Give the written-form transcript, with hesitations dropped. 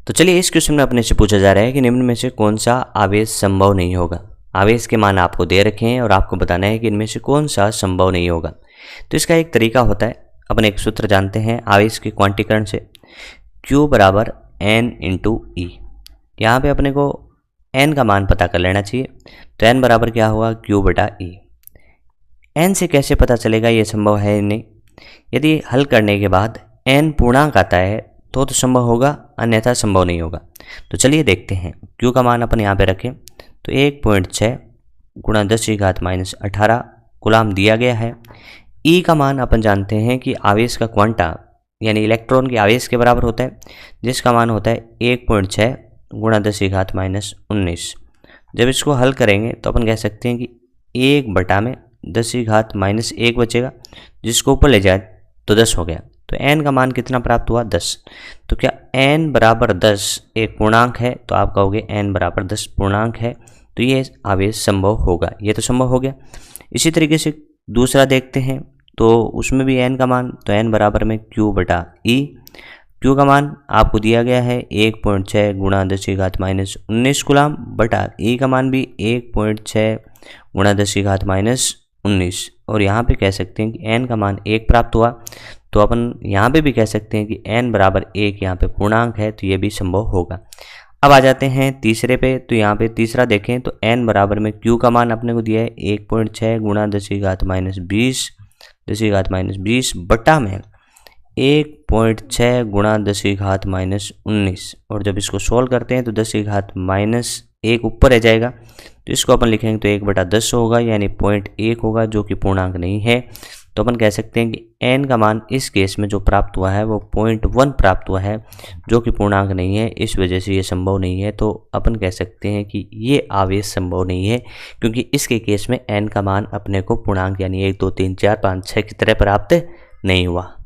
तो चलिए इस क्वेश्चन में अपने से पूछा जा रहा है कि निम्न में से कौन सा आवेश संभव नहीं होगा। आवेश के मान आपको दे रखे हैं और आपको बताना है कि इनमें से कौन सा संभव नहीं होगा। तो इसका एक तरीका होता है, अपन एक सूत्र जानते हैं आवेश के क्वांटीकरण से, Q बराबर N इंटू ई। यहाँ पर अपने को N का मान पता कर लेना चाहिए। तो N बराबर क्या हुआ, Q बटा ई। N से कैसे पता चलेगा ये संभव है या नहीं। यदि हल करने के बाद N पूर्णांक आता है तो संभव होगा, अन्यथा संभव नहीं होगा। तो चलिए देखते हैं। Q का मान अपन यहाँ पे रखें तो 1.6 गुणा 10⁻18 कूलाम दिया गया है। E का मान अपन जानते हैं कि आवेश का क्वांटा यानी इलेक्ट्रॉन के आवेश के बराबर होता है, जिसका मान होता है 1.6 गुणा 10⁻19। जब इसको हल करेंगे तो अपन कह सकते हैं कि 1 बटा में 10⁻1 बचेगा, जिसको ऊपर ले जाए तो 10 हो गया। तो n का मान कितना प्राप्त हुआ, 10। तो क्या n बराबर 10 एक पूर्णांक है, तो आप कहोगे n बराबर 10 पूर्णांक है, तो ये आवेश संभव होगा। ये तो संभव हो गया। इसी तरीके से दूसरा देखते हैं, तो उसमें भी n का मान, तो n बराबर में Q बटा ई। Q का मान आपको दिया गया है 1.6 गुणा 10⁻19 कूलाम बटा E का मान भी 1.6 गुणा 10⁻19। और यहाँ पे कह सकते हैं कि n का मान 1 प्राप्त हुआ। तो अपन यहाँ पे भी कह सकते हैं कि n बराबर 1 यहाँ पे पूर्णांक है, तो ये भी संभव होगा। अब आ जाते हैं तीसरे पे। तो यहाँ पे तीसरा देखें तो n बराबर में Q का मान अपने को दिया है 1.6 गुणा 10⁻20 बटा में 1.6 गुणा 10⁻19। और जब इसको सोल्व करते हैं तो 10⁻1 ऊपर रह जाएगा, तो इसको अपन लिखेंगे तो 1/10 होगा, यानी 0.1 होगा, जो कि पूर्णांक नहीं है। तो अपन कह सकते हैं कि n का मान इस केस में जो प्राप्त हुआ है वो 0.1 प्राप्त हुआ है, जो कि पूर्णांक नहीं है। इस वजह से ये संभव नहीं है। तो अपन कह सकते हैं कि ये आवेश संभव नहीं है, क्योंकि इसके केस में n का मान अपने को पूर्णांक यानी 1 2 3 4 5 6 की तरह प्राप्त नहीं हुआ।